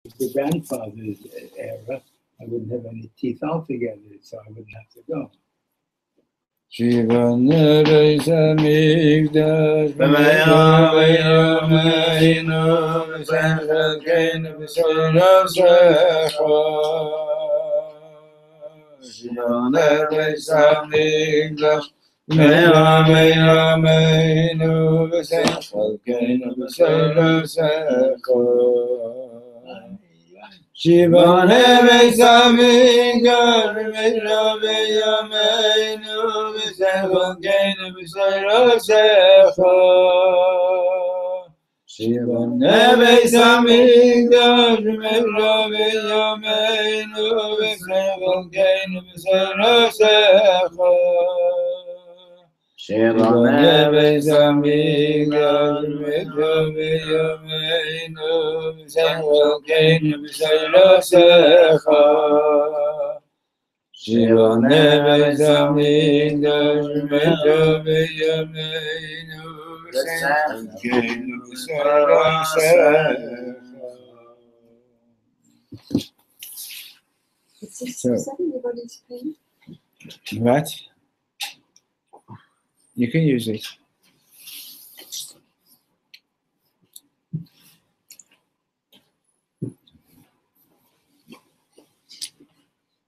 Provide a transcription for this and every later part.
the grandfather's era, I wouldn't have any teeth altogether, so I wouldn't have to go. Shivane Beis Hamikdash B'Meinu V'Sechelkeinu B'Sorosecha Shivane Beis Hamikdash B'Meinu V'Sechelkeinu B'Sorosecha Shivane Beis Hamikdash B'Meinu V'Sechelkeinu B'Sorosecha Shivane Beis Hamikdash B'Meinu V'Sechelkeinu B'Sorosecha Shivane Beis Hamikdash B'Meinu V'Sechelkeinu B'Sorosecha Shivane Beis Hamikdash B'Meinu V'Sechelkeinu B'Sorosecha. It's 6:07, everybody's paying. What? You can use it.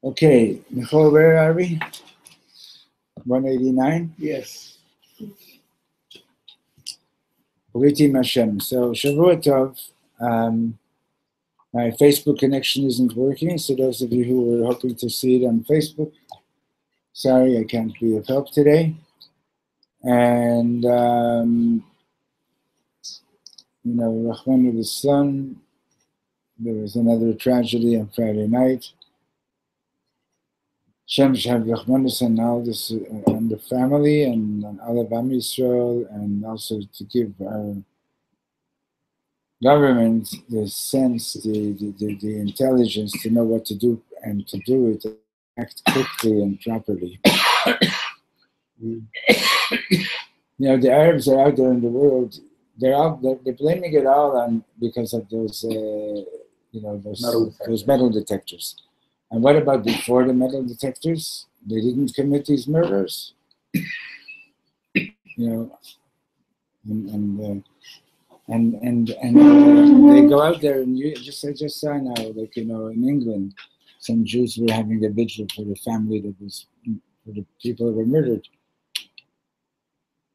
Okay, Nicole, where are we? 189? Yes. p.9. So, Shavua Tov, my Facebook connection isn't working, so those of you who were hoping to see it on Facebook, sorry, I can't be of help today. And, Rahman al-Islam, there was another tragedy on Friday night. Shem Shav Rahmanis and all this and the family and all of Am Yisrael, and also to give our government the sense, the intelligence to know what to do and to do it, act quickly and properly. The Arabs are out there in the world. They're blaming it all on because of those metal detectors. And what about before the metal detectors? They didn't commit these murders, and they go out there and I just saw now, in England, some Jews were having a vigil for the family for the people that were murdered.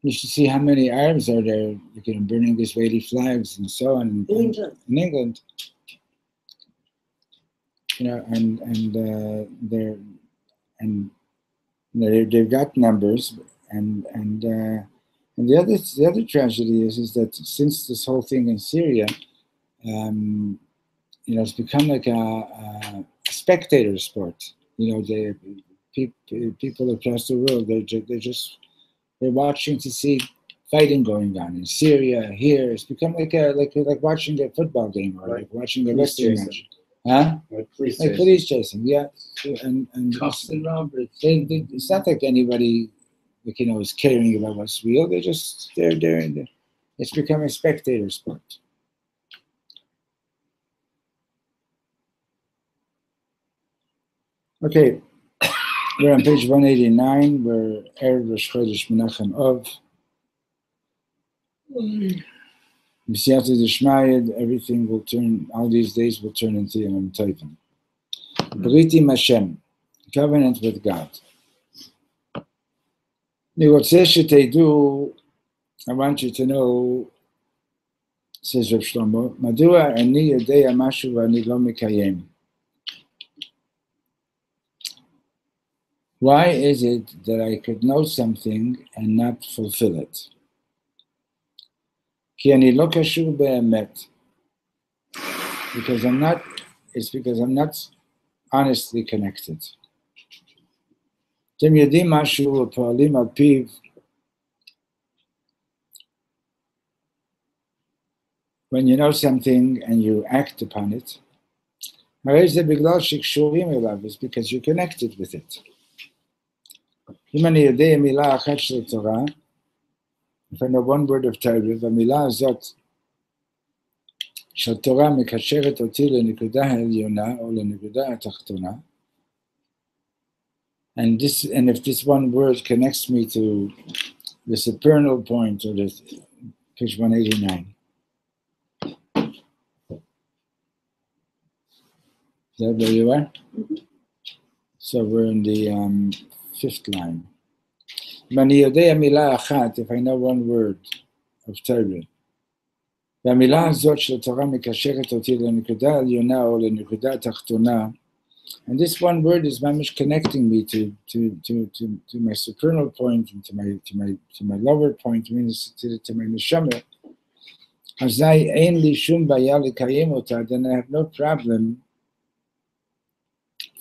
You should see how many Arabs are there, burning Israeli flags and so on in England. They've got numbers, and the other tragedy is that since this whole thing in Syria, it's become like a spectator sport. People across the world, they're watching to see fighting going on in Syria. Here, it's become like watching a football game or like watching a wrestling match. Huh? Like police chasing, yeah. And cops and robbers. It's not like anybody, is caring about what's real. They're it's become a spectator sport. Okay, we're on page 189. We're Tammuz-menachem Av. Everything will turn, all these days will turn into Yom Tovim. p.9, covenant with God. I want you to know, says Reb Shlomo, Madua ani yodea mashu v'ani lo mekayem. Why is it that I could know something and not fulfill it? Ki ani lo kashur be'emet. Because I'm not honestly connected. Atem yodim mashu u'poalim al piv. When you know something and you act upon it, it's because you're connected with it. If I know one word of Torah, the milah zot שהתורה מקשרת אותי לנקודה העליונה או לנקודה התחתונה. And if this one word connects me to the supernal point, or the page 189. Is that where you are? Mm-hmm. So we're in the fifth line. If I know one word of Torah, והמילה הזאת של התורה מקשרת אותי לנקודה העליונה או לנקודה התחתונה, and this one word is mamish connecting me to my supernal point, and to my lower point, means to my neshama. Hazai ein li shum baya likayem ota, then I have no problem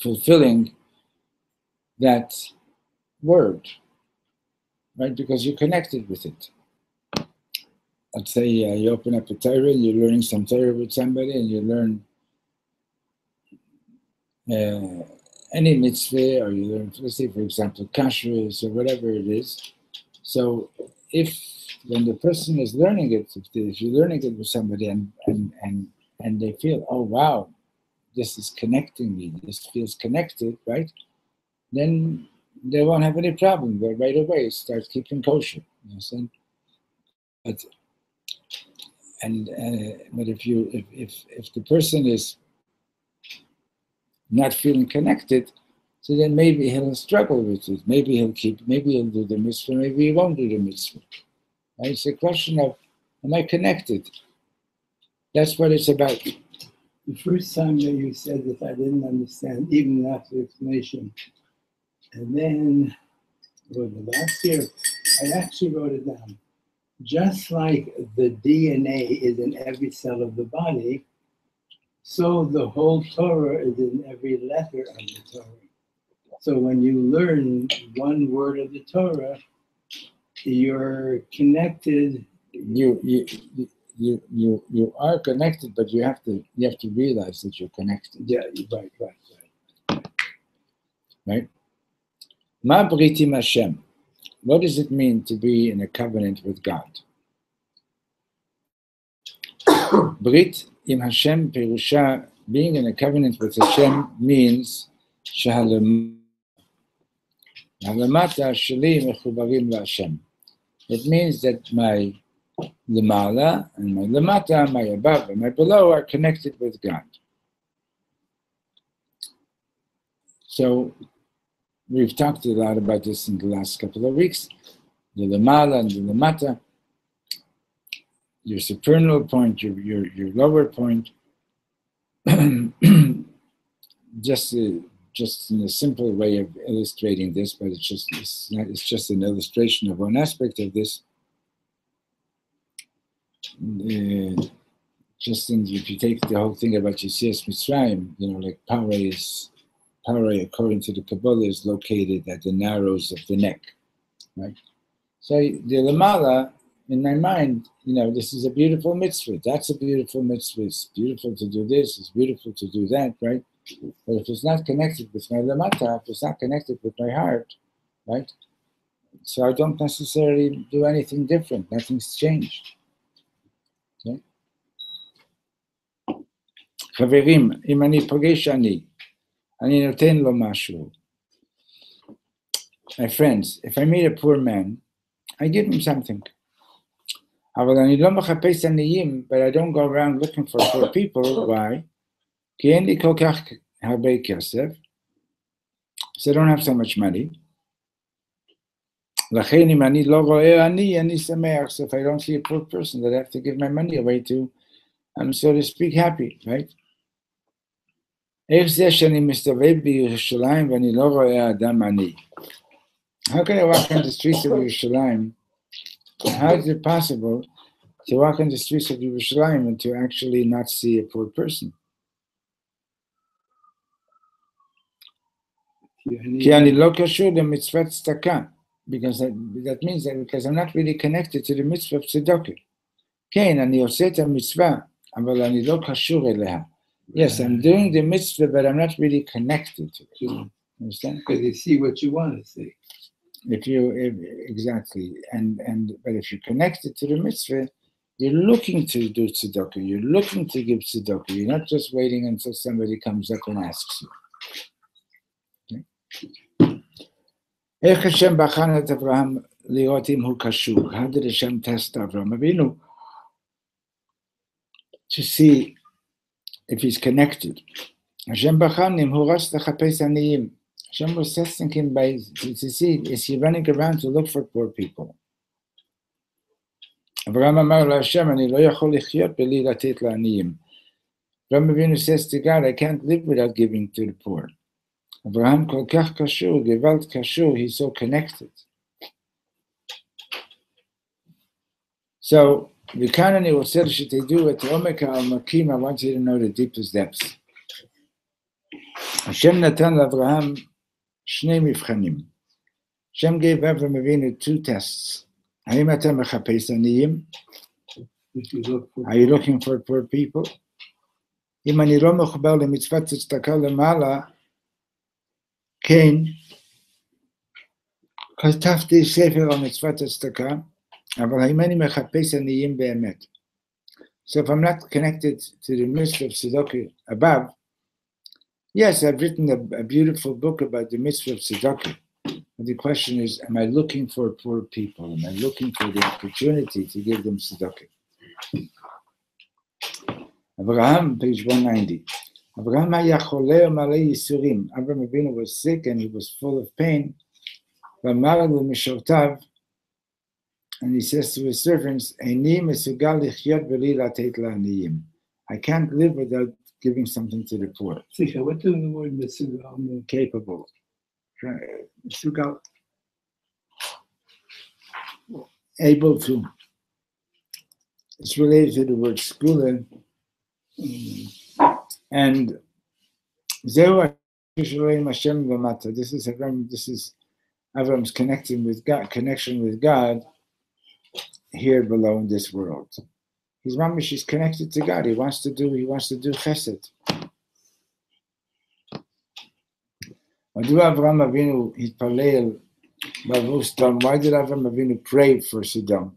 fulfilling that word, right? Because you're connected with it. Let's say you open up a Torah, and you're learning some Torah with somebody, and you learn any mitzvah, or you learn, let's say, for example, kashrus or whatever it is. So when the person is learning it, if you're learning it with somebody and they feel, oh wow, this is connecting me, this feels connected, right? Then they won't have any problem. But right away start keeping kosher. You understand? But if the person is not feeling connected, so then maybe he'll struggle with it. Maybe he'll do the mitzvah, maybe he won't do the mitzvah. Right? It's a question of, am I connected? That's what it's about. The first time that you said this, I didn't understand, even after the explanation. And then, the last year, I actually wrote it down. Just like the DNA is in every cell of the body, so the whole Torah is in every letter of the Torah. So when you learn one word of the Torah, you're connected. You are connected, but you have to realize that you're connected. Yeah, right. Ma brit im Hashem. What does it mean to be in a covenant with God? Brit im Hashem pirusha, being in a covenant with Hashem means shahalamata sheli mechubarim laHashem. It means that my lemala and my lemata, my above and my below are connected with God. So we've talked a lot about this in the last couple of weeks. The lemala and the lemata, your supernal point, your lower point. Just in a simple way of illustrating this, but it's just an illustration of one aspect of this. If you take the whole thing about Yeshivat Mitzrayim, like Paroi, according to the Kabbalah, is located at the narrows of the neck, right? So the Lamala, in my mind, this is a beautiful mitzvah. That's a beautiful mitzvah. It's beautiful to do this. It's beautiful to do that, right? But if it's not connected with my lamata, if it's not connected with my heart, right? So I don't necessarily do anything different. Nothing's changed. Okay? Chaverim, אם אני פוגש אני נותן לו משהו. My friends, if I meet a poor man, I give him something. אבל אני לא מחפש עניים, but I don't go around looking for poor people. Why? כי אין לי כל כך הרבה כסף, so I don't have so much money. לכן אם אני לא רואה עני, אני שמח. So if I don't see a poor person that I have to give my money away to, I'm, so to speak, happy, right? איך זה שאני מסתובב בירושלים ואני לא רואה אדם עני? How can I walk on the streets of Yerushalayim? How is it possible to walk on the streets of Yerushalayim and to actually not see a poor person? כי אני לא קשור למצוות צדקה, because that means that because I'm not really connected to the mitzvah of tzedakah. כן, אני עושה את המצווה, אבל אני לא קשור אליה. Yes, I'm doing the mitzvah, but I'm not really connected to it. Understand? Because you see what you want to see. Exactly, but if you're connected to the mitzvah, You're looking to do tzedakah. You're looking to give tzedakah. You're not just waiting until somebody comes up and asks you. איך השם בחן את אברהם לראות אם הוא קשור? How did Hashem test Avraham Avinu to see if he's connected? Hashem בחן אם הוא רץ לחפש עניים. Hashem was testing him to see, is he running around to look for poor people? Avraham אמר להשם, אני לא יכול לחיות בלי לתת לעניים. Avraham Avinu says to God, I can't live without giving to the poor. Abraham כל כך קשור, גוואלד קשור, he's so connected. So, וכאן אני רוצה שתדעו את עומק העומקים, I want you to know the deepest depths. השם נתן לאברהם שני מבחנים. השם gave Avraham Avinu two tests. האם אתה מחפש עניים? Are you looking for poor people? אם אני לא מחובר למצוות צדקה למעלה, כן, כתבתי ספר על מצוות הצדקה, אבל האם אני מחפש עניים באמת? So if I'm not connected to the mitzvah of tzedakah above, yes, I've written a beautiful book about the mitzvah of tzedakah. But the question is, am I looking for poor people? Am I looking for the opportunity to give them tzedakah? Abraham, page 190. Abraham היה חולה ומלא ייסורים. Abraham Avinu was sick and he was full of pain. ואמר למשרתיו, and he says to his servants, איני מסוגל לחיות בלי לתת לעניים. I can't live without giving something to the poor. What does the word מסוגל mean? Capable. מסוגל. Able to. It's related to the word skula. And this is Avram's connection with God here below in this world. His mamish is connected to God. He wants to do chesed. Why did Avram Avinu pray for Sodom?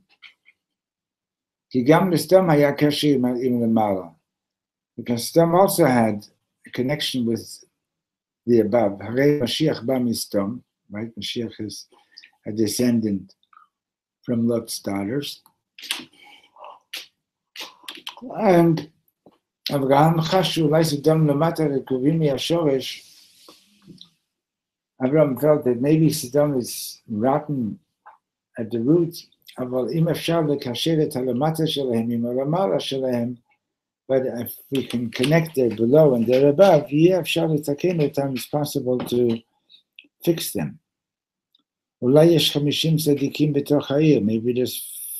Because Sodom also had a connection with the above. Mashiach ba mistom, right? Mashiach is a descendant from Lot's daughters. And Avraham chashu lai Sodom lamata rekuvim yashoresh. Avraham felt that maybe Sodom is rotten at the root. Aval im efshar lekasher et halamata shelahem im halamala shelahem. But if we can connect there below and there above, it's possible to fix them. Maybe there's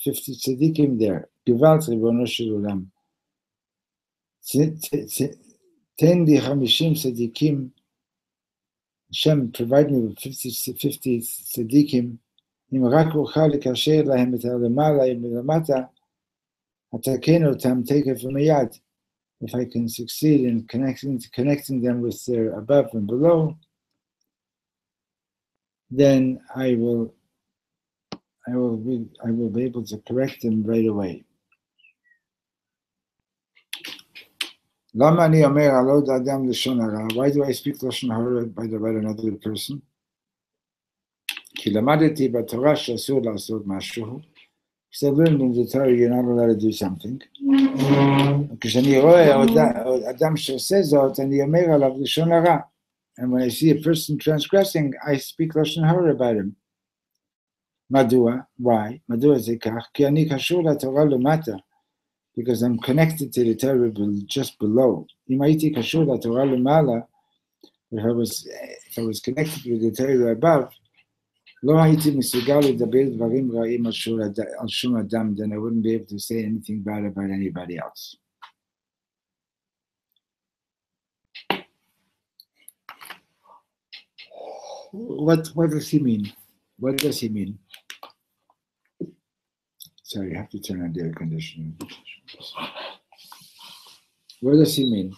50 tzaddikim there. Gewalt, Ribono shel Olam. Ten di 50 tzaddikim. Hashem, provide me with 50 tzaddikim. Im rak uchal lekasher lahem et halamala im halamata. Take it from a yad. If I can succeed in connecting them with their above and below, then I will be able to correct them right away. Why do I speak lashon hara by another person? Because I learned in the Torah you're not allowed to do something. And when I see a person transgressing, I speak lashon hara about him. Madua, why? Madua zekach, ki ani kashur laTorah lemata, because I'm connected to the Torah just below. Im haiti kashur laTorah lemala, if I was connected with the Torah above, לא הייתי מסוגל לדבר דברים רעים על שום אדם, then I wouldn't be able to say anything bad about anybody else. What does he mean? What does he mean? Sorry, I have to turn on the air conditioning. What does he mean?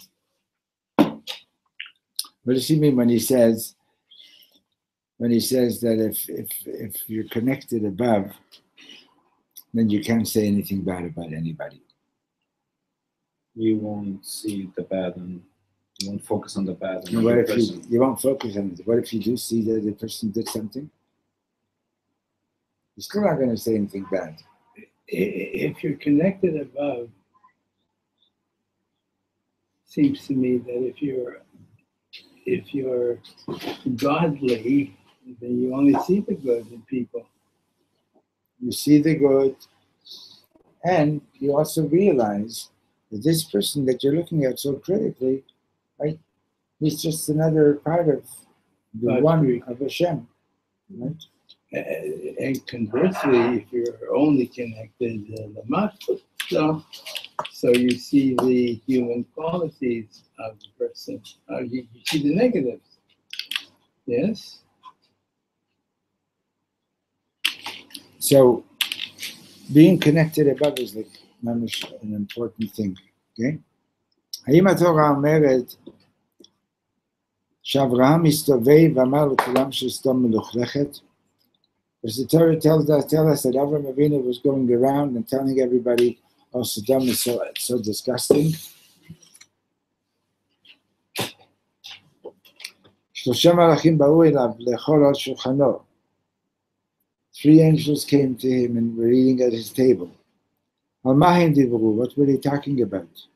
What does he mean when he says that if you're connected above, then you can't say anything bad about anybody. You won't see the bad and you won't focus on the bad. And what if you won't focus on it? What if you do see that the person did something? You're still not going to say anything bad. If you're connected above, seems to me that if you're godly, then you only see the good in people. You see the good, and you also realize that this person that you're looking at so critically, right, he's just another part of the God's one creation. of Hashem, right? And conversely, if you're only connected Lamata, so you see the human qualities of the person. You see the negatives. Yes? So being connected above is like an important thing. Okay? האם התורה אומרת שאברהם הסתובב ואמר לכולם שסדום מלוכלכת? Does the Torah tell us that Avraham Avinu was going around and telling everybody, oh, Sodom is so disgusting? שלושה מלאכים באו אליו לאכול על שולחנו. 3 angels came to him and were eating at his table. על מה הם דיברו? What were they talking about?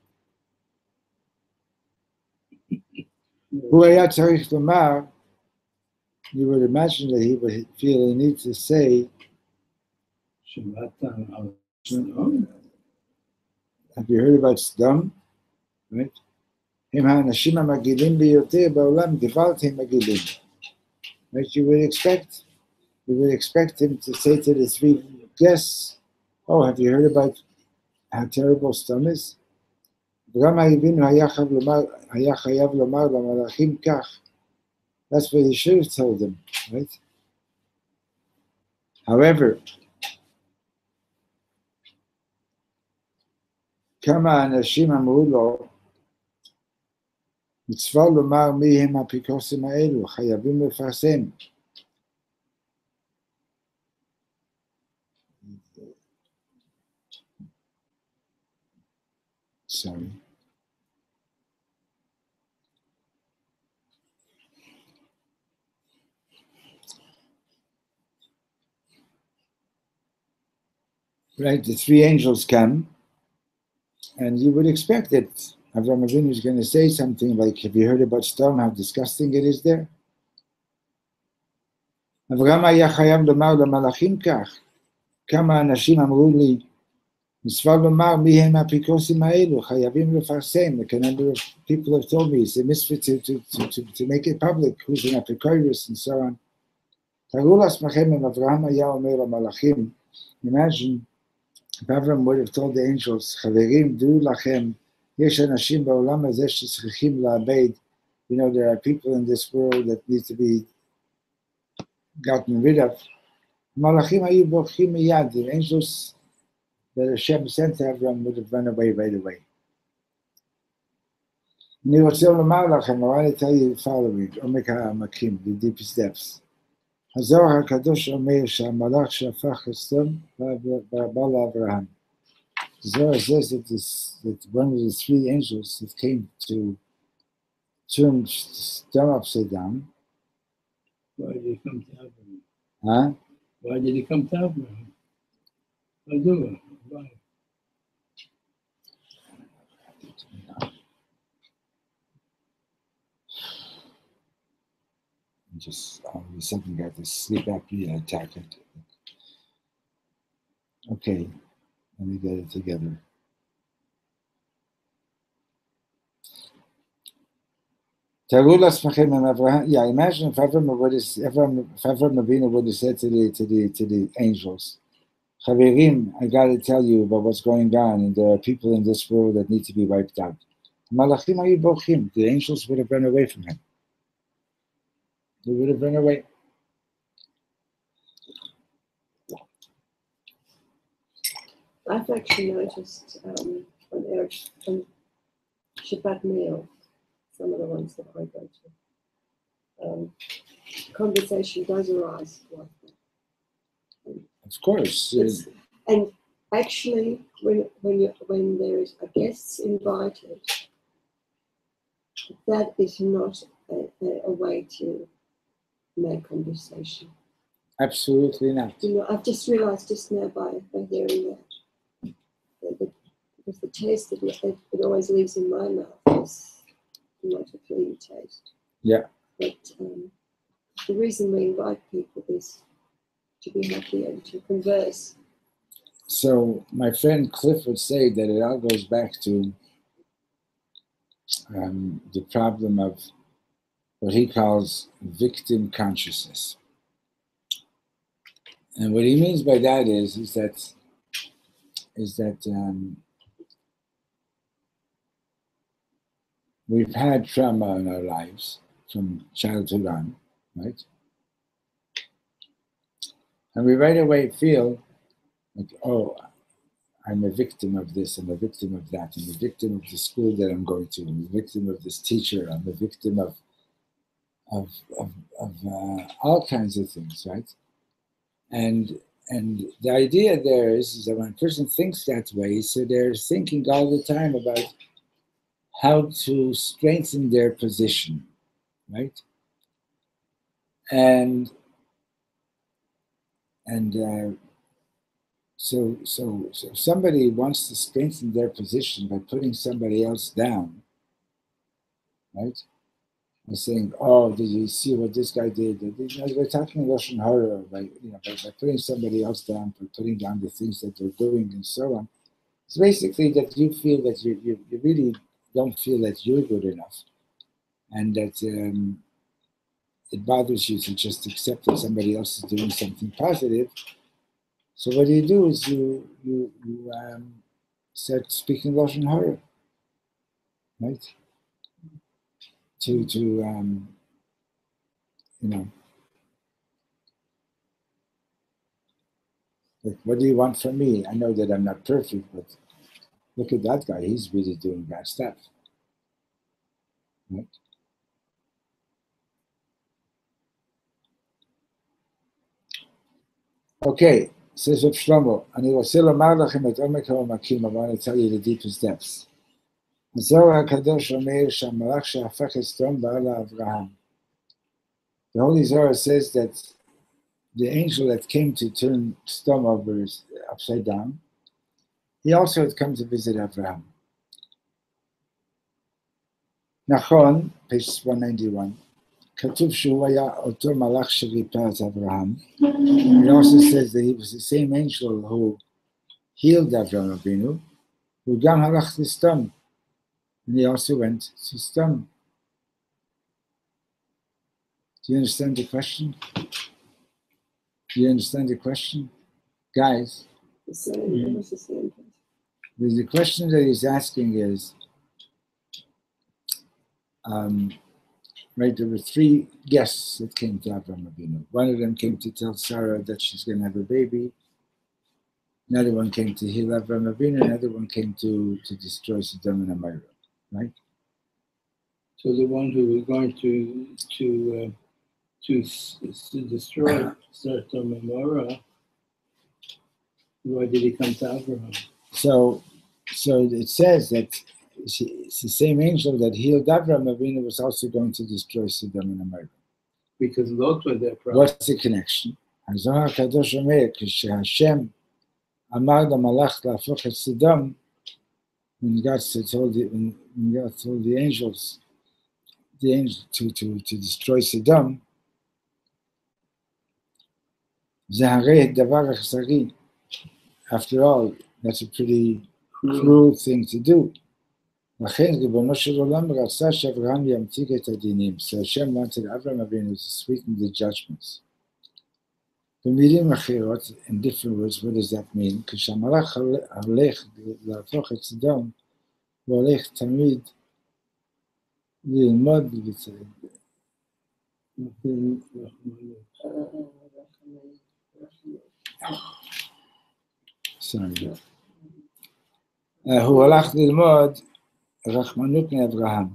הוא היה צריך לומר, you would imagine that he would feel the need to say, have you heard about Sodom? Right? הם האנשים המגעילים ביותר בעולם, גוואלד הם מגעילים. Right? You would expect him to say to the 3 guests, oh, have you heard about how terrible Sodom is? וגם אבינו היה חייב לומר למלאכים כך. That's what he should have told them, right? However, כמה אנשים אמרו לו, מצווה לומר מי הם האפיקורסים האלו, חייבים לפרסם. Sorry. Right, the 3 angels come, and you would expect that Avraham Avinu is going to say something like, have you heard about Sodom, how disgusting it is there? אברהם היה חייב לומר למלאכים כך, כמה אנשים אמרו לי, מצווה לומר מי הם האפיקורסים האלו, חייבים לפרסם. Like a number of people have told me, it's a mitzvah to make it public, who's an apikoros and so on. תארו לעצמכם אם אברהם היה אומר למלאכים, imagine, if Avraham would have told the angels, חברים, דעו לכם, יש אנשים בעולם הזה שצריכים לאבד. You know, there are people in this world that need to be gotten rid of. המלאכים היו בורחים מיד. The angels that Hashem sent to Avraham would have run away right away. אני רוצה לומר לכם, I want to tell you the following, עומק העמקים, the deepest depths. הזוהר הקדוש אומר שהמלאך שהפך לסדום בא לאברהם. The Zohar says that one of the 3 angels that came to turn Sodom upside down. Why did he come to Abraham? Huh? Why did he come to Abraham? Why? Just all of a sudden got this sleep apnea attack. Okay, let me get it together. תארו לעצמכם אם אברהם, imagine if Avraham Avinu would have said to the angels, חברים, I got to tell you about what's going on, and there are people in this world that need to be wiped out. המלאכים היו בורחים. The angels would have run away from him. They would have run away. I've actually noticed on Shabbat meal, some of the ones that I go to, conversation does arise like that. Of course. And actually, when there is a guests invited, that is not a way to make conversation. Absolutely not. I've just realised just now by hearing that because the taste that it always leaves in my mouth is not a clean taste. Yeah. But the reason we invite people is to be happy and to converse. So my friend Cliff would say that it all goes back to the problem of what he calls victim consciousness. And what he means by that is that we've had trauma in our lives from childhood on, right? And we right away feel like, oh, I'm a victim of this, I'm a victim of that, I'm a victim of the school that I'm going to, I'm a victim of this teacher, I'm a victim of all kinds of things, right? And the idea there is that when a person thinks that way, so they're thinking all the time about how to strengthen their position, right? And so somebody wants to strengthen their position by putting somebody else down, right? And saying, "Oh, did you see what this guy did?" We're talking Russian horror by putting somebody else down, by putting down the things that they're doing, and so on. It's basically that you feel that you really don't feel that you're good enough, and that it bothers you to just accept that somebody else is doing something positive. So what you do is you start speaking Russian horror, right? To like, what do you want from me? I know that I'm not perfect, but look at that guy. He's really doing bad stuff, right? Okay, says Reb Shlomo, I want to tell you the deepest depths. The Holy Zohar says that the angel that came to turn Sodom over upside down, he also had come to visit Abraham. Nachon, page 191. כתוב שהוא היה אותו מלאך שריפא את אברהם. It also says that he was the same angel who healed Avraham Avinu, who גם הלך לסדום, and he also went to Sodom. Do you understand the question? Do you understand the question? Guys, The same. the question that he's asking is, right, there were three guests that came to Avraham Avinu. One of them came to tell Sarah that she's going to have a baby. Another one came to heal Avraham Avinu. Another one came to destroy Sodom and Gomorrah, right? So the one who was going to destroy Sodom and Gomorrah, why did he come to Abraham? So it says that it's the same angel that healed Avraham Avinu was also going to destroy Sodom and Gomorrah. Because Lot was their prophet. What's the connection? Zohar Kadosh Omer, כשהשם אמר למלאך להפוך את סדום, when God told the angels to destroy Sodom, זה הרי דבר אכזרי. After all, that's a pretty cruel thing to do. לכן ריבונו של עולם רצה שאברהם ימתיק את הדינים. So Hashem wanted Avraham Avinu to sweeten the judgments. במילים אחרות, in different words, what does that mean? כשהמלאך הולך להפוך את סדום, הוא הולך תמיד ללמוד הוא הלך ללמוד רחמנות מאברהם.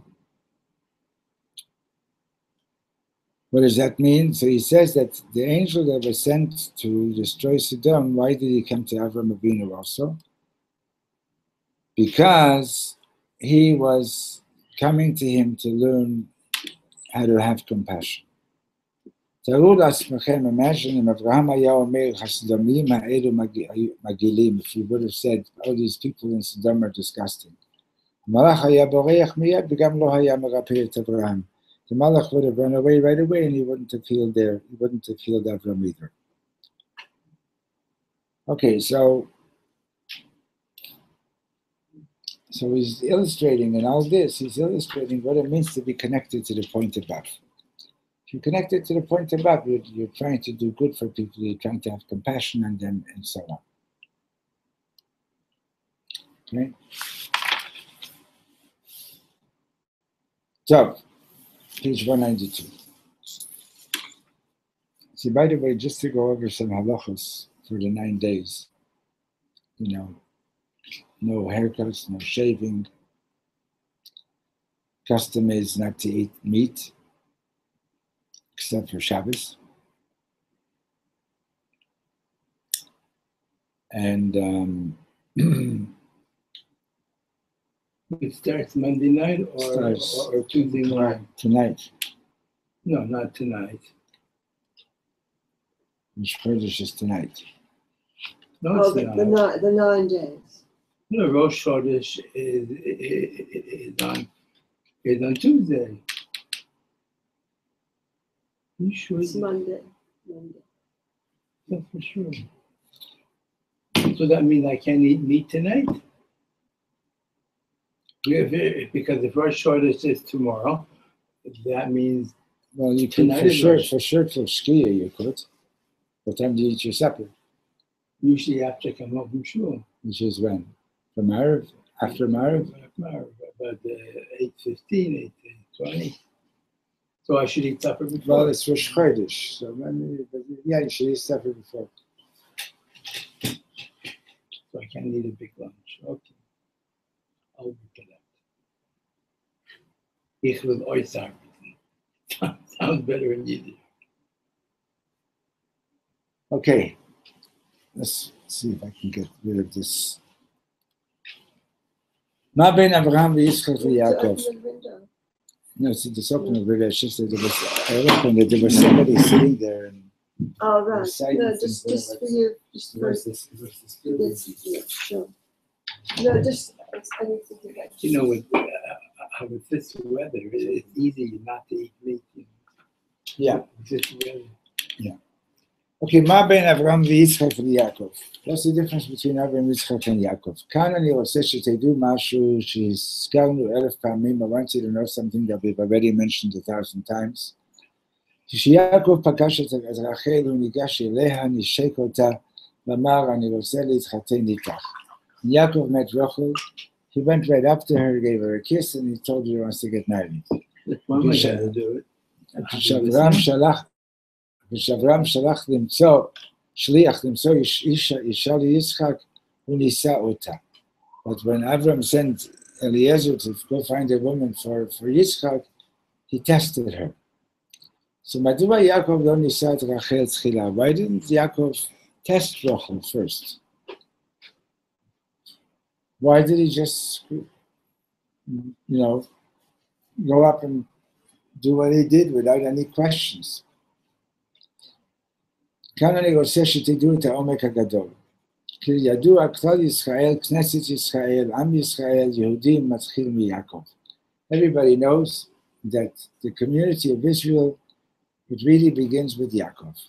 What does that mean? So he says that the angel that was sent to destroy Sodom, why did he come to Avram Avinu also? Because he was coming to him to learn how to have compassion. Imagine if he would have said, all these people in Sodom are disgusting. The Malach would have run away right away, and he wouldn't have healed Avram either. Okay, so he's illustrating in all this, he's illustrating what it means to be connected to the point above. If you're connected to the point above, you're trying to do good for people, you're trying to have compassion on them, and so on. Okay? So, page 192. See, by the way, just to go over some halachas for the 9 days, no haircuts, no shaving. Custom is not to eat meat, except for Shabbos. And it starts Monday night or Tuesday morning? Tonight. No, not tonight. Which Chodesh is tonight? No, Oh, it's not. the 9 days. No, Rosh Chodesh is on Tuesday. You sure? It's Monday. That's for sure. So that means I can't eat meat tonight? Because if Rosh Chodesh is tomorrow, that means well, you could for sure for Shkia you could. What time do you eat your supper? Usually after I come home from shul. Which is when? From Erev? After Erev? About 8:15, 8:20. So I should eat supper before. Well, it's Rosh Chodesh, so yeah, you should eat supper before. So I can't eat a big lunch. Okay. I'll work it out. Ich will euch arbeiten. Sounds better in Yiddish. Okay. Let's see if I can get rid of this. Ma ben Avraham v'Yitzchak v'Yaakov. No, it's just open the window. It's just that I opened it. There was somebody sitting there and. Oh, right. No, just for you. Just for this. yeah, sure. No, just anything you like. You know, with this weather, it's easy not to eat meat. You know? Yeah. With this weather. Yeah. Okay, Ma ben Avraham v'Yitzchak v'Yaakov. What's the difference between Avraham, Yitzchak, and Yaakov? כאן אני רוצה שתדעו משהו שהזכרנו 1,000 פעמים. I want you to know something that we've already mentioned 1,000 times. כשיעקב פגש את רחל, הוא ניגש אליה, נשק אותה, ואמר, אני רוצה להתחתן איתך. When Yaakov met Rachel, he went right up to her, gave her a kiss, and he told her he wants to get married. One way to do it. ושאברהם שלח למצוא, שליח למצוא אישה ליצחק, הוא נישא אותה. But when Avram sent Eliezer to go find a woman for Yitzchak, he tested her. So מדוע יעקב לא נישא את רחל תחילה? Why didn't Yaakov test Rachel first? Why did he just, go up and do what he did without any questions? כאן אני רוצה שתדעו את העומק הגדול. כי ידוע כלל ישראל, כנסת ישראל, עם ישראל, יהודים מתחיל מיעקב. Everybody knows that the community of Israel, it really begins with Yaakov.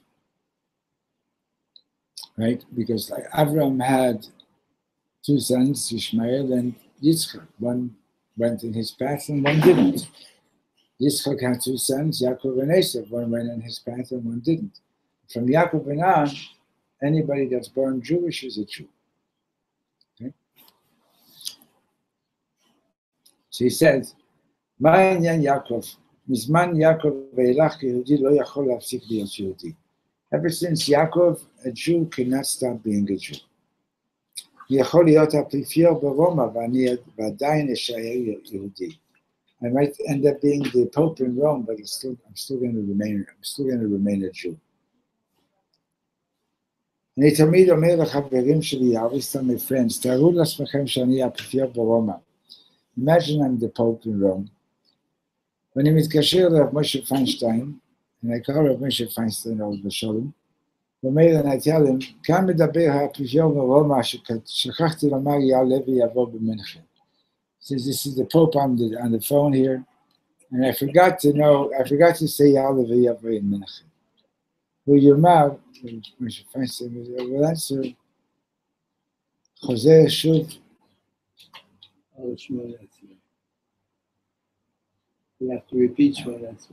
Right? Because Avram had 2 sons, Ishmael and Yitzchak. One went in his path and one didn't. Yitzchak had 2 sons, Yaakov and Esau. One went in his path and one didn't. From Yaakov and on, anybody that's born Jewish is a Jew. Okay? So he says, מה עניין יעקב? מזמן יעקב ואילך יהודי לא יכול להפסיק להיות יהודי. Ever since Yaakov, a Jew cannot stop being a Jew. יכול להיות האפיפיור ברומא ועדיין אשאר יהודי. I might end up being the Pope in Rome, but I'm still going to remain a Jew. אני תמיד אומר לחברים שלי, I always tell my friends, תארו לעצמכם שאני האפיפיור ברומא. Imagine I'm the Pope in Rome. ואני מתקשר לרב משה פיינשטיין, and I call רב משה פיינשטיין עוד בשלום, ואומר, and I tell him, כאן מדבר האפיפיור ברומא, ששכחתי לומר יעלה ויבוא במנחה. Says this is the Pope on the phone here, and I forgot to say ya'aleh v'yavo in Menachem. Who Yomar, Moshe Feinstein will answer, Jose Shuv. You have to repeat Shmonas.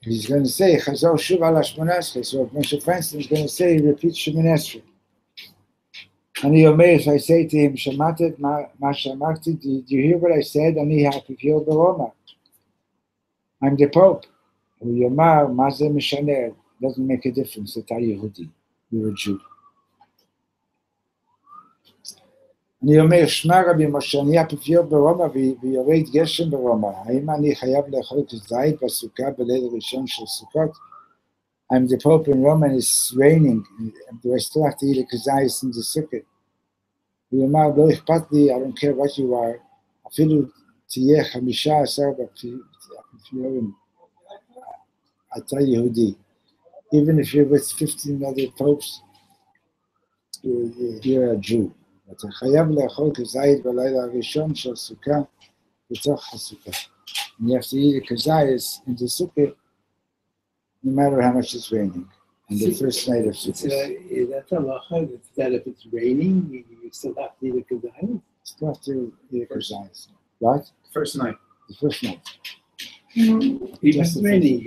He's going to say Chazor Shuv ala Shmonas. So Moshe Feinstein is going to say, repeat Shmonas. אני אומר, if I say to him, שמעת את מה שאמרתי, did you hear what I said? אני האפיפיור ברומא. I'm the Pope. הוא יאמר, מה זה משנה? Doesn't make a difference, אתה יהודי. You're a Jew. אני אומר, שמע רבי משה, אני האפיפיור ברומא ויורד גשם ברומא. האם אני חייב לאכול כזית בסוכה בליל הראשון של סוכות? I'm the Pope in Rome and it's raining. Do I still have to eat a kazayas in the sukkah? הוא אמר, לא אכפת לי, I don't care what you are, אפילו תהיה 15 באפיפיורים, אתה יהודי. Even if you're with 15 other popes, you're a Jew. אתה חייב לאכול כזית בלילה הראשון של סוכה בתוך הסוכה. And you have to eat a kazayas in the sukkah, no matter how much it's raining. And the first night of Sukkot. That's halacha, that if it's raining, you still have to eat a kazayas? Still have to eat a kazayas. What? First night. The first night. Even if it's raining,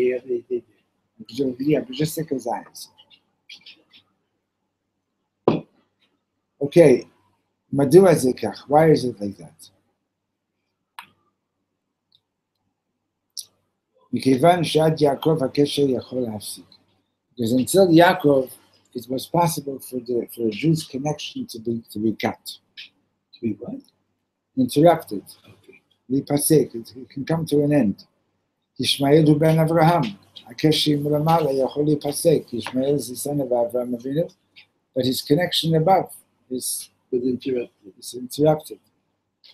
yeah, but just the kazayas. Okay. Madua zekach. Why is it like that? מכיוון שעד יעקב הקשר יכול להפסיק. Because until Yaakov, it was possible for a Jew's connection to be cut. To be what? Interrupted. Okay. Lipasek. It can come to an end. Yishmael hu ben Avraham. Akeshim Ramala yachol lipasek. Yishmael is the son of Avraham Avinu, but his connection above is interrupted.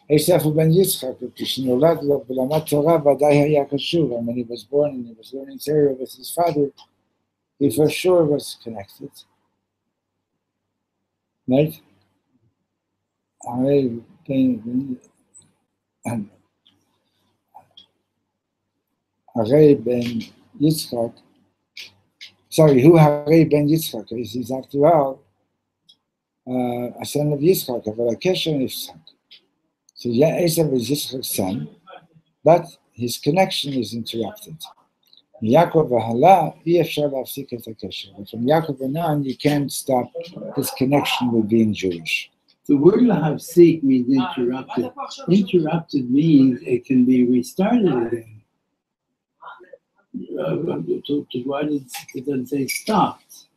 Esav ben Yitzchak, כשנולד לו ולמד תורה ודאי היה קשור. And when he was born and he was learning Torah with his father, he for sure was connected. Right? Hare ben Yitzchak. Sorry, who Hare ben Yitzchak? He's after all a son of Yitzchak, אבל הקשר נפסק. So Esav is Yitzchak's son, but his connection is interrupted. Yaakov v'hala, אי-אפשר להפסיק את הקשר. But from Yaakov and on, you can't stop this connection with being Jewish. The word lahafsik means interrupted. Interrupted means it can be restarted again. Why it doesn't say stopped?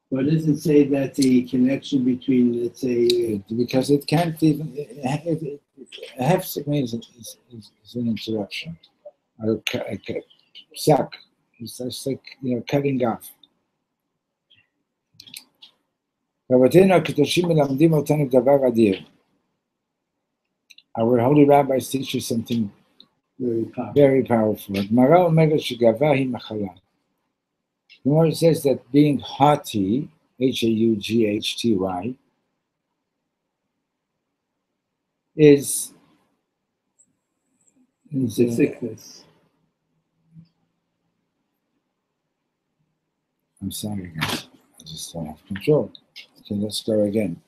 Why does it say that the connection between, let's say... Because it can't even... Hefsek means is an interruption. Or a suck. It's just like, cutting off. רבותינו הקדושים מלמדים אותנו דבר אדיר. Our holy rabbis teach us something very powerful. הגמרא אומרת שגאווה היא מחלה. The Gemara says that being haughty, H-A-U-G-H-T-Y, is a sickness. I'm sorry, guys. I just don't have control. Okay, let's go again.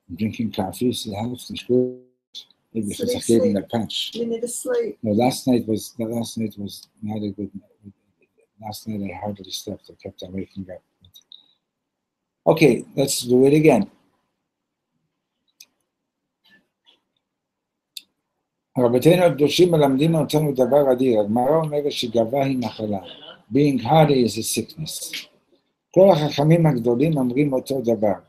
I'm drinking coffee, so it helps the screw. Maybe if it's a in a patch. You need to sleep. No, last night was not a good night. Last night I hardly slept. I kept on waking up. Okay, let's do it again. רבותינו הקדושים מלמדים אותנו דבר אדיר. הגמרא אומרת שגאווה היא מחלה. Being haughty is a sickness. כל החכמים הגדולים אומרים אותו דבר.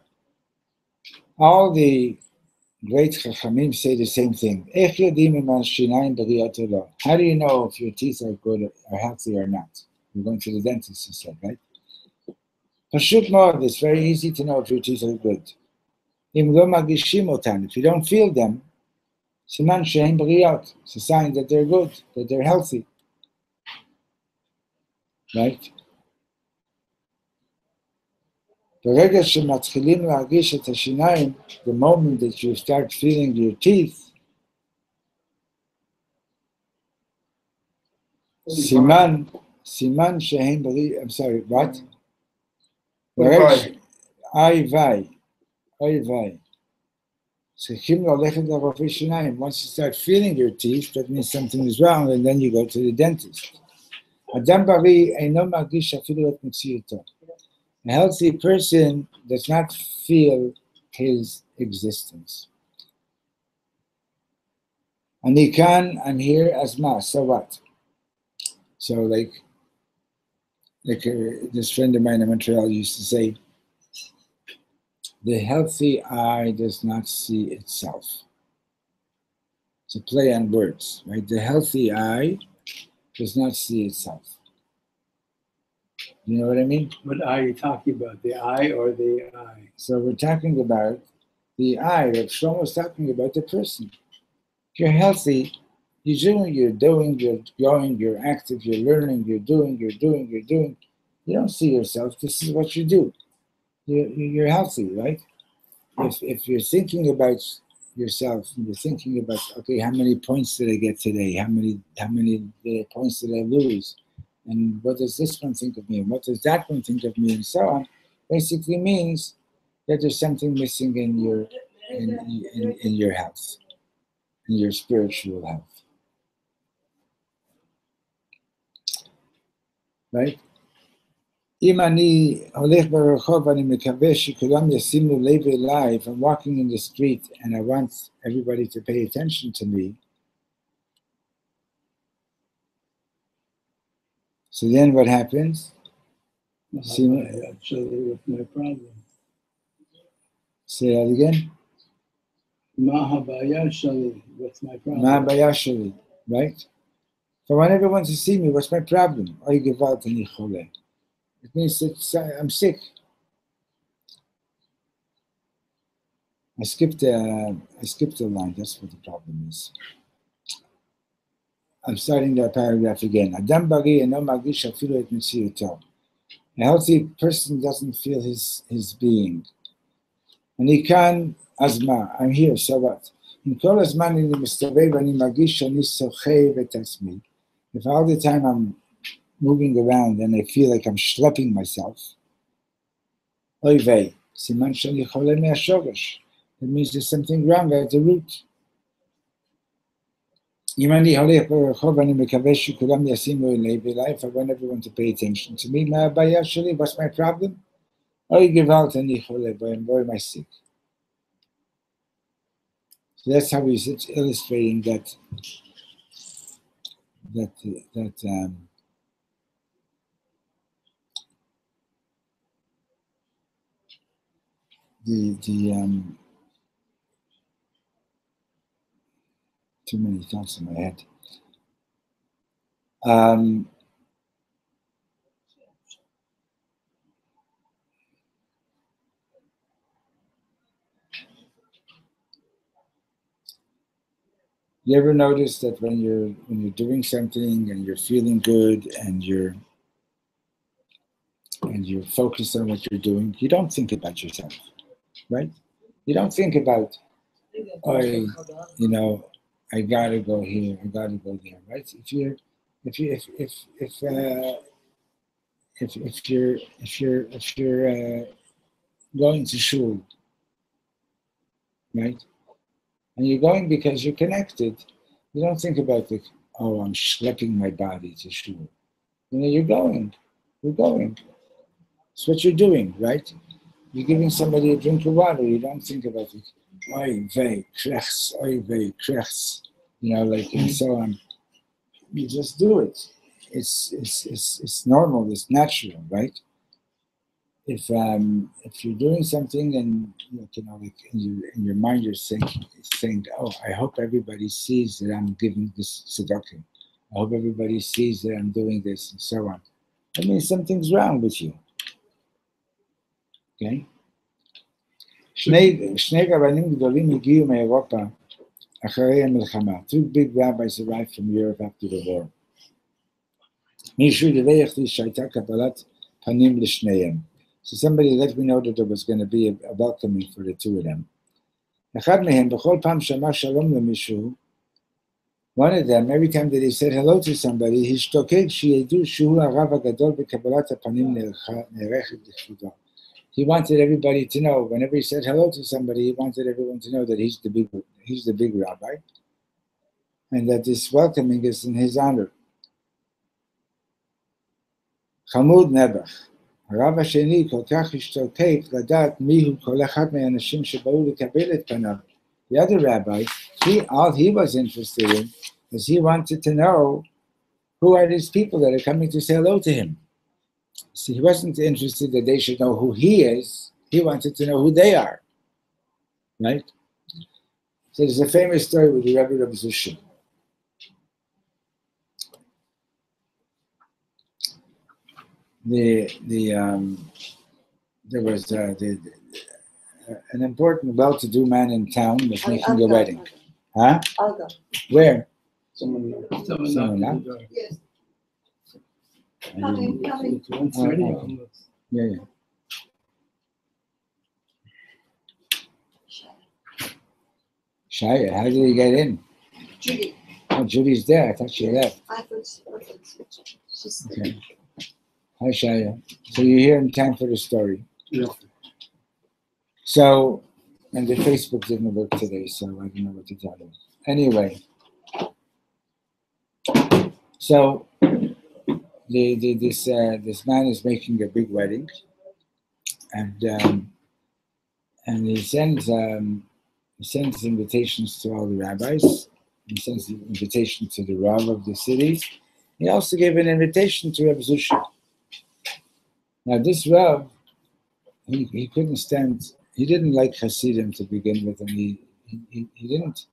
All the great chachamim say the same thing. איך יודעים אם השיניים בריאות או לא? How do you know if your teeth are good or healthy or not? You're going to the dentist, you said, right? פשוט מאוד, it's very easy to know if your teeth are good. אם לא מרגישים אותן, if you don't feel them, סימן שהן בריאות. It's a sign that they're good, that they're healthy. Right? ברגע שמתחילים להרגיש את השיניים, the moment that you start feeling your teeth, סימן שהן בריאות, I'm sorry, what? אוי ואי. צריכים ללכת לרופא שיניים. Once you start feeling your teeth, that means something is wrong, and then you go to the dentist. אדם בריא אינו מרגיש אפילו את מציאותו. A healthy person does not feel his existence. אני כאן, I'm here as ma, so what? So like this friend of mine in Montreal used to say, the healthy eye does not see itself. It's a play on words, right? The healthy eye does not see itself. You know what I mean? What eye are you talking about? The eye or the eye? So we're talking about the eye. Reb Shlomo is talking about the person. If you're healthy, you're doing, you're growing, you're active, you're learning, you're doing. You don't see yourself. This is what you do. You're healthy, right? If you're thinking about yourself, and you're thinking about, okay, how many points did I get today? How many points did I lose? And what does this one think of me? And what does that one think of me? And so on. Basically means that there's something missing in your health, in your spiritual health. Right? אם אני הולך ברחוב ואני מקווה שכולם ישימו לב אליי, if I'm walking in the street and I want everybody to pay attention to me, so then what happens? Actually, with my problem. Say that again. מה הבעיה שלי? What's my problem? מה הבעיה שלי, right? If I want everyone to see me, what's my problem? אוי גוואלד, אני חולה. It means that I'm sick. I skipped a line. That's what the problem is. I'm starting that paragraph again. אדם בריא אינו מרגיש אפילו את מציאותו. A healthy person doesn't feel his being. אני כאן, אז מה? I'm here, so what? אם כל הזמן אני מסתובב ואני מרגיש שאני סוחב את עצמי, if all the time I'm moving around and I feel like I'm schlepping myself, oy vey, siman shani chole me'ashorosh. That means there's something wrong at the root. If I want everyone to pay attention to me, what's my problem? Oy gewalt ani chole, boy, am I sick? So that's how he's illustrating that too many thoughts in my head. You ever notice that when you're doing something and you're feeling good and you're focused on what you're doing, you don't think about yourself, right? You don't think about, I gotta go here, I gotta go there, right? If you're going to shul, right? And you're going because you're connected. You don't think about I'm schlepping my body to shul. You're going. It's what you're doing, right? You're giving somebody a drink of water. You don't think about it. Oy vey, krechts, and so on. You just do it. It's normal. It's natural, right? if you're doing something and like in your mind you're saying, oh, I hope everybody sees that I'm giving this tzedakah. I hope everybody sees that I'm doing this and so on. I mean, something's wrong with you. Okay? שני רבנים גדולים הגיעו מאירופה אחרי המלחמה. Two big rabbis arrived from Europe after the war. מישהו דיווח לי שהייתה קבלת פנים לשניהם. So somebody let me know that there was going to be a welcoming for the two of them. אחד מהם, בכל פעם שאמר שלום למישהו, one of them, every time that he said hello to somebody, השתוקק שידעו שהוא הרב הגדול בקבלת הפנים נערכת לכבודו. He wanted everybody to know, whenever he said hello to somebody, he wanted everyone to know that he's the big rabbi, and that this welcoming is in his honor. חמוד נבח. הרב השני כל כך השתוקק לדעת מיהו כל אחד מהאנשים שבאו לקבל את פניו. The other rabbi, all he was interested in is he wanted to know who are these people that are coming to say hello to him. So he wasn't interested that they should know who he is. He wanted to know who they are. Right? So there's a famous story with the Rebbe Reb Zusha. There was an important, well-to-do man in town was making a wedding. Huh? I'll go. Where? Someone knocked? Yes. Coming. It's 1:30 Oh. almost. Yeah. Shaya, how did he get in? Judy. Oh, Judy's there. I thought she left. I thought she's Okay. Hi, Shaya. So you're here in time for the story. Yeah. So, and the Facebook didn't work today, so I don't know what to tell you. Anyway, so this man is making a big wedding, and he sends invitations to all the rabbis. He sends the invitation to the Rav of the city. He also gave an invitation to Reb Zusha. Now this Rav, he couldn't stand. He didn't like Hasidim to begin with, and he didn't,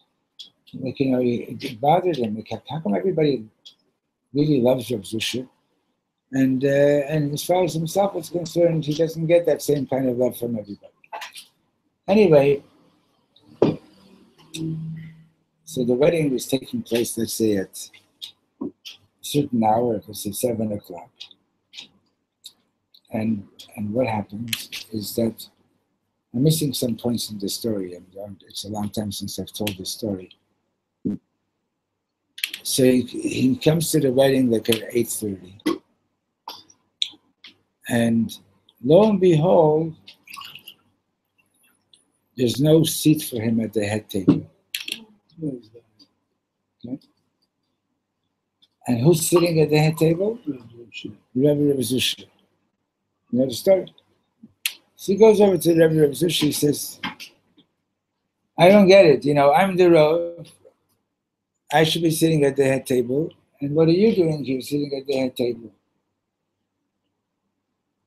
it bothered him. How come everybody really loves Reb Zusha? And as far as himself is concerned, he doesn't get that same kind of love from everybody. Anyway, so the wedding was taking place, let's say, at a certain hour, let's say 7 o'clock. And what happens is that I'm missing some points in the story, and it's a long time since I've told this story. So he comes to the wedding like at 8:30. And lo and behold, there's no seat for him at the head table. Okay. And who's sitting at the head table? Rebbe Reb Zusha. You know the story? So he goes over to Rebbe Reb Zusha. He says, I don't get it. I'm the Rav. I should be sitting at the head table. And what are you doing here sitting at the head table?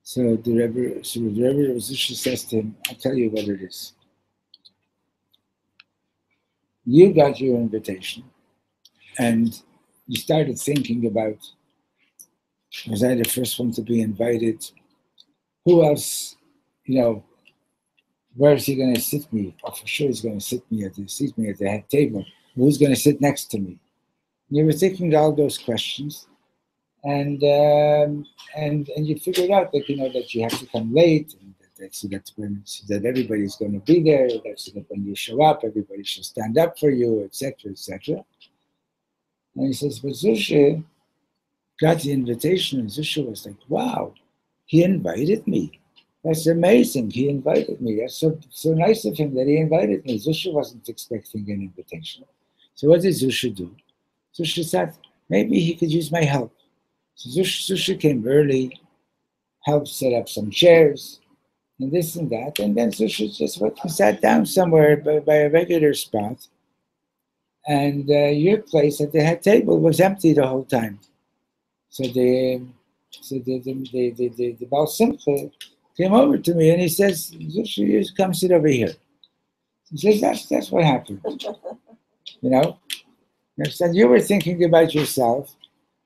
So the Rebbe Reb Zusha says to him, I'll tell you what it is. You got your invitation and you started thinking about, was I the first one to be invited? Who else, where is he going to sit me? Oh, for sure he's going to seat me at the head table. Who's going to sit next to me? And you were thinking all those questions, and you figured out that that you have to come late, and so that everybody's going to be there. So that when you show up, everybody should stand up for you, etc., etc. And he says, but Zusha got the invitation, and Zusha was like, wow, he invited me. That's amazing. He invited me. That's so nice of him that he invited me. Zusha wasn't expecting an invitation. So what did Zusha do? Zusha said, maybe he could use my help. So Zusha came early, helped set up some chairs, and this and that. And then Zusha just went and sat down somewhere by a regular spot. And your place at the head table was empty the whole time. So the Baal Simcha came over to me and he says, "You come sit over here." He says, "That's what happened." You know, understand? You were thinking about yourself,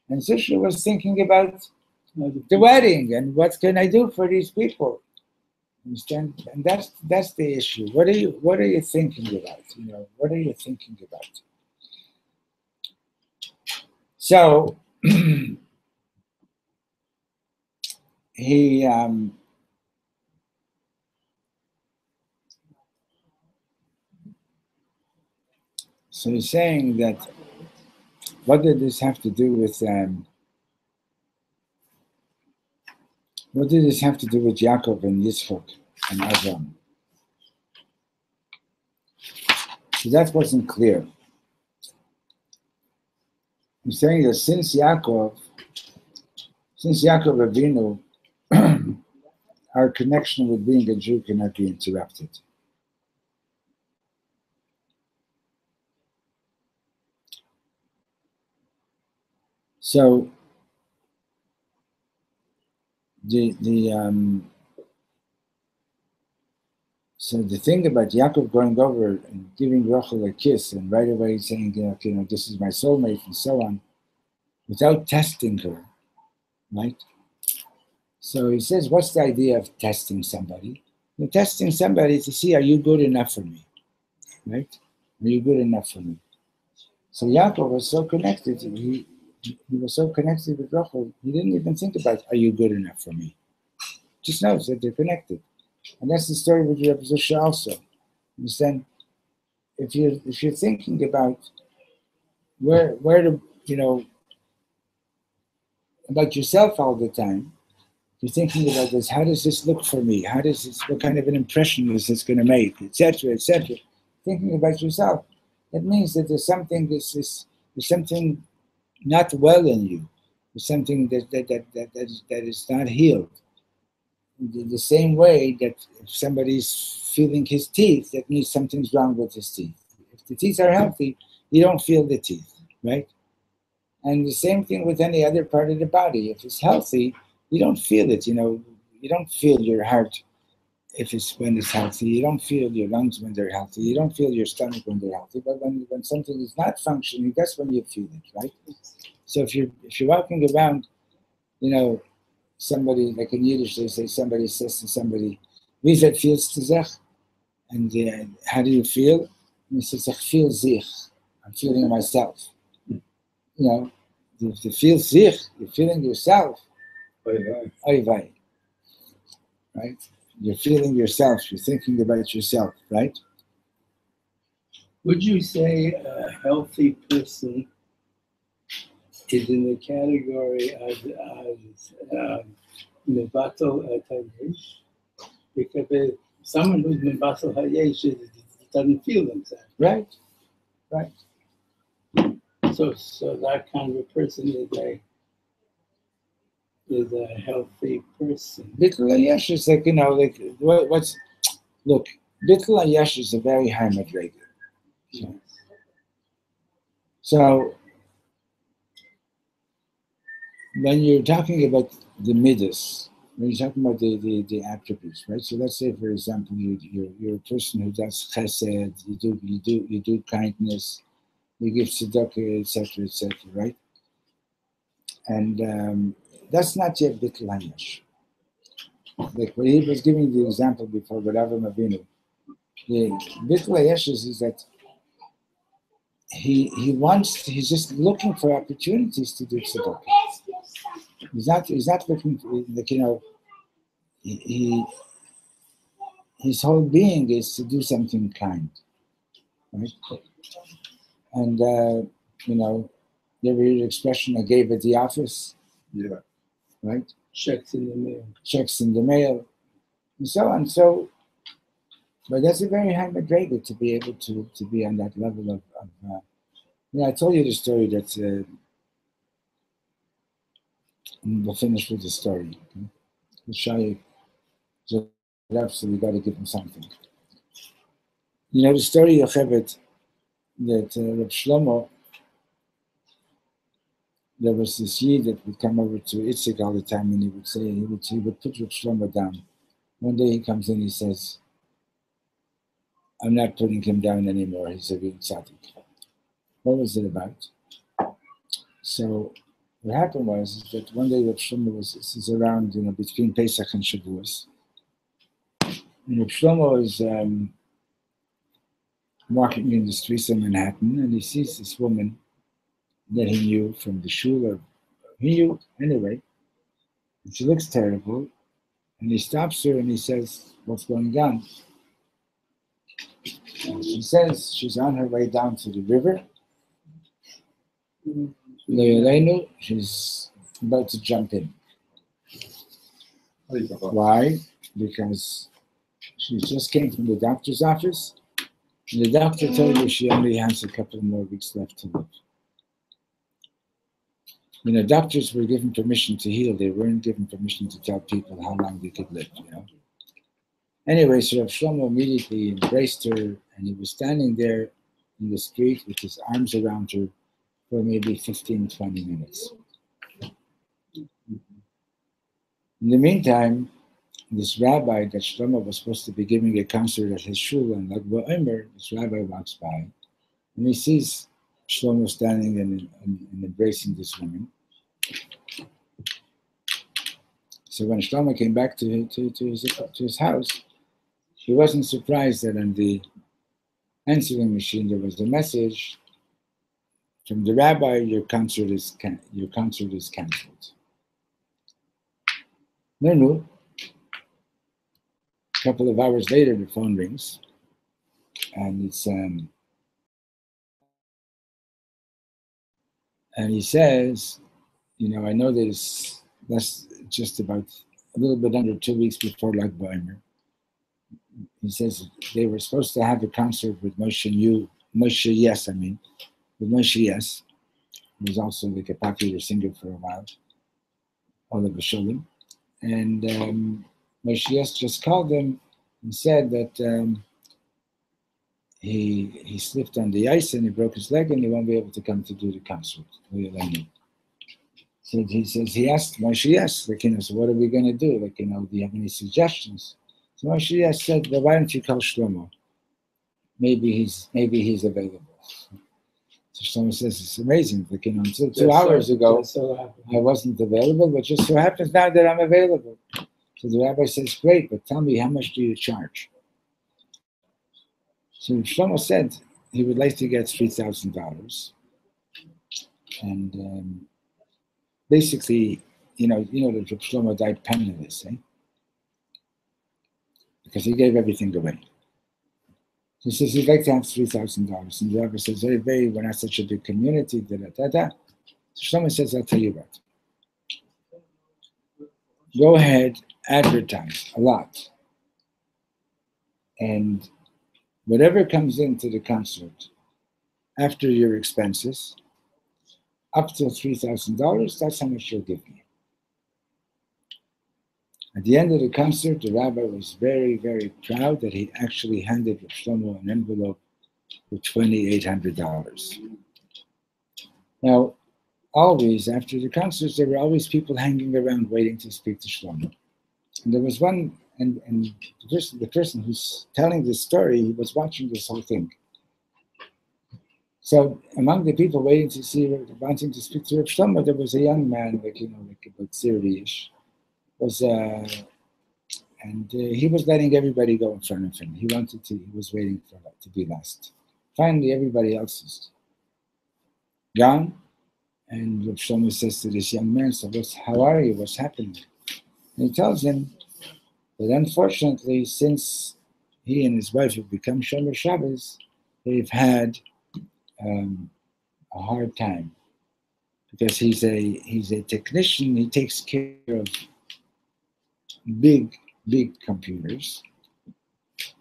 and Zusha was thinking about the wedding and what can I do for these people. Understand? And that's the issue. What are you thinking about? You know, what are you thinking about? So he so he's saying that what did this have to do with what did this have to do with Yaakov and Yitzchak and Avram? So that wasn't clear. He's saying that since Yaakov Avinu, our connection with being a Jew cannot be interrupted. So so the thing about Yaakov going over and giving Rachel a kiss and right away saying, this is my soulmate and so on, without testing her, right? So he says, what's the idea of testing somebody? You're testing somebody to see, are you good enough for me, right? Are you good enough for me? So Yaakov was so connected, he was so connected with Rachel, he didn't even think about, are you good enough for me? Just knows that they're connected. And that's the story with Reb Zusha also. Understand? If you're thinking about where to, about yourself all the time, you're thinking about this, how does this look for me? What kind of an impression is this going to make, etc., etc. Thinking about yourself. That means that there's something not well in you. There's something that is not healed. In the same way that if somebody's feeling his teeth, that means something's wrong with his teeth. If the teeth are healthy, you don't feel the teeth, right? And the same thing with any other part of the body. If it's healthy, you don't feel it. You don't feel your heart when it's healthy. You don't feel your lungs when they're healthy. You don't feel your stomach when they're healthy. But when something is not functioning, that's when you feel it, right? So if you're walking around, somebody, like in Yiddish, they say somebody says to somebody, "Wie feels to sich?" And how do you feel? And he says, "Ich feel sich." I'm feeling myself. To feel sich, you're feeling yourself. Oy vey. Right? You're feeling yourself. You're thinking about yourself, right? Would you say a healthy person is in the category of Mevatel Hayesh? Because someone who's Mevatel Hayesh doesn't feel themselves. Right. So that kind of a person is a healthy person. Bittul Hayesh is look, Bittul Hayesh is a very high madrega. So when you're talking about the midas, when you're talking about the attributes, right? So let's say, for example, you're a person who does chesed, you do kindness, you give tzedakah, etc., right? And that's not yet Bittul Hayesh. Like when he was giving the example before with Avram Avinu, the Bittul Hayesh is that he's just looking for opportunities to do tzedakah. He's not looking for, his whole being is to do something kind, right? And you ever hear the expression, "I gave at the office"? Yeah. Right? Checks in the mail, and so on. So, but that's a very high madrega to be able to be on that level of I told you the story that we'll finish with the story. Okay? We'll show you. So we got to give him something. The story of Yeshivat that Reb Shlomo, there was this Yid that would come over to Itzik all the time, and he would put Reb Shlomo down, One day he comes in, he says, I'm not putting him down anymore. He's a real tzaddik. What was it about? So what happened was that one day Reb Shlomo this is around, between Pesach and Shavuos. And Reb Shlomo is walking in the streets of Manhattan, and he sees this woman that he knew from the shul, or he knew anyway. And she looks terrible, and he stops her and he says, what's going on? And she says she's on her way down to the river. Leilenu, she's about to jump in. Why? Because she just came from the doctor's office, and the doctor told her she only has a couple more weeks left to live. Doctors were given permission to heal. They weren't given permission to tell people how long they could live, Anyway, so Reb Shlomo immediately embraced her, and he was standing there in the street with his arms around her for maybe 15, 20 minutes. In the meantime, this rabbi that Shlomo was supposed to be giving a concert at his shul in Lag BaOmer, this rabbi walks by, and he sees Shlomo standing and embracing this woman. So when Shlomo came back to his house, he wasn't surprised that on the answering machine there was a message from the rabbi: your concert is cancelled. No. A couple of hours later, the phone rings, and it's and he says, I know that that's just about a little bit under 2 weeks before Lag BaOmer. He says they were supposed to have a concert with Moshe Yes, with Moshe Yes, who was also like a popular singer for a while, all of a sudden. And Moshe Yes just called him and said that he slipped on the ice and he broke his leg and he won't be able to come to do the concert. So he asked Moshe Yes, so what are we going to do? Do you have any suggestions? So Moshe Yes said, well, why don't you call Shlomo? Maybe he's available. So Shlomo says, it's amazing. Until 2 hours ago, I wasn't available, but just so happens now that I'm available. So the rabbi says, great, but tell me, how much do you charge? So Shlomo said he would like to get $3,000. And basically, that Reb Shlomo died penniless, because he gave everything away. He says he'd like to have $3,000. And the rabbi says, we're not such a big community, So Shlomo says, I'll tell you what. Go ahead, advertise a lot. And whatever comes into the concert after your expenses, up to $3,000, that's how much you'll give me. At the end of the concert, the rabbi was very, very proud that he actually handed Reb Shlomo an envelope with $2,800. Now, always after the concerts, there were always people hanging around waiting to speak to Shlomo. And there was one, and the person who's telling this story, he was watching this whole thing. So among the people wanting to speak to Reb Shlomo, there was a young man, about 30-ish. He was letting everybody go in front of him. He was waiting for that to be last. Finally, everybody else is gone. And Reb Shlomo says to this young man, so how are you? What's happening? And he tells him that unfortunately, since he and his wife have become Shomer Shabbos, they've had a hard time. Because he's a technician, he takes care of big computers.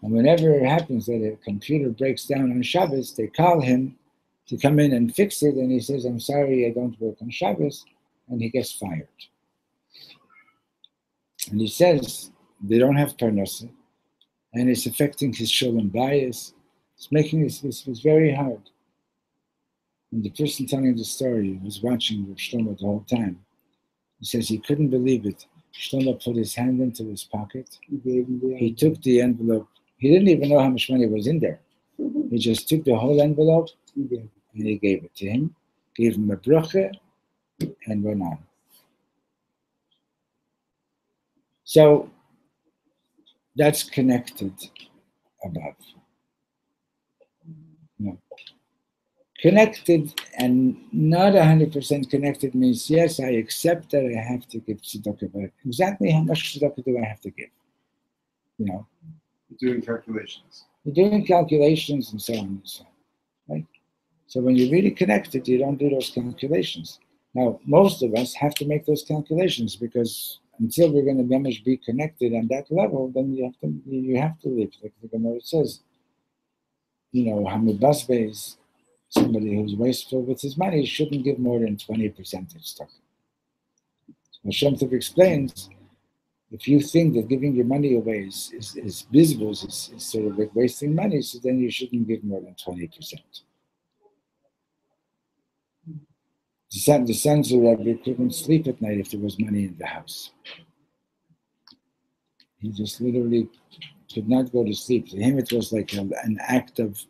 And whenever it happens that a computer breaks down on Shabbos, they call him to come in and fix it, and he says, I'm sorry, I don't work on Shabbos, and he gets fired. And he says they don't have parnasa, and it's affecting his shalom bias. It's making this very hard. And the person telling the story was watching Reb Shlomo the whole time. He says he couldn't believe it. Shlomo put his hand into his pocket. He gave him the He took the envelope. He didn't even know how much money was in there. He just took the whole envelope He gave. and he gave it to him, gave him a bracha, and went on. So that's connected above. No. Connected and not 100% connected means, yes, I accept that I have to give tzedakah, but exactly how much tzedakah do I have to give? You know, You're doing calculations. you're doing calculations and so on and so on, right? So when you're really connected, you don't do those calculations. Now, most of us have to make those calculations because until we're going to be connected on that level, then you have to live. Like the Gemara says, you know, Hamibasbe is somebody who's wasteful with his money shouldn't give more than 20% of stuff. So Shem Tov explains, if you think that giving your money away is bizbuz, is sort of like wasting money, so then you shouldn't give more than 20%. The sons of Rebbe couldn't sleep at night if there was money in the house. He just literally could not go to sleep. To him, it was like an act of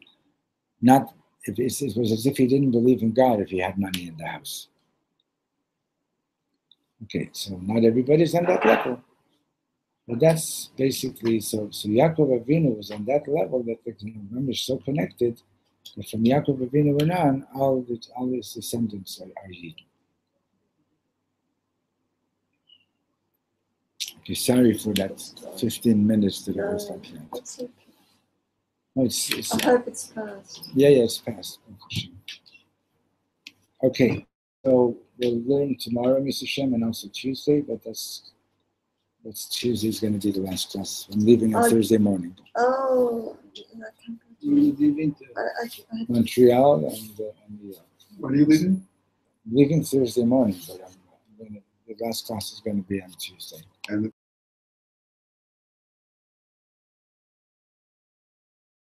not. It was as if he didn't believe in God if he had money in the house. Okay, so not everybody's on that level, but that's basically so. Yaakov Avinu was on that level that the Rambam is so connected. But from Yaakov Avinu and on, all his descendants are Yidden. Okay, sorry for that 15 minutes that I was talking about. It's okay. No, it's I hope it's passed. yeah, it's past. Okay, so we'll learn tomorrow, Mr. Shem, and also Tuesday, but that's Tuesday's going to be the last class. I'm leaving on Thursday morning. Oh, I can't You leaving to I Montreal and When are you leaving? leaving Thursday morning, but the last class is going to be on Tuesday. And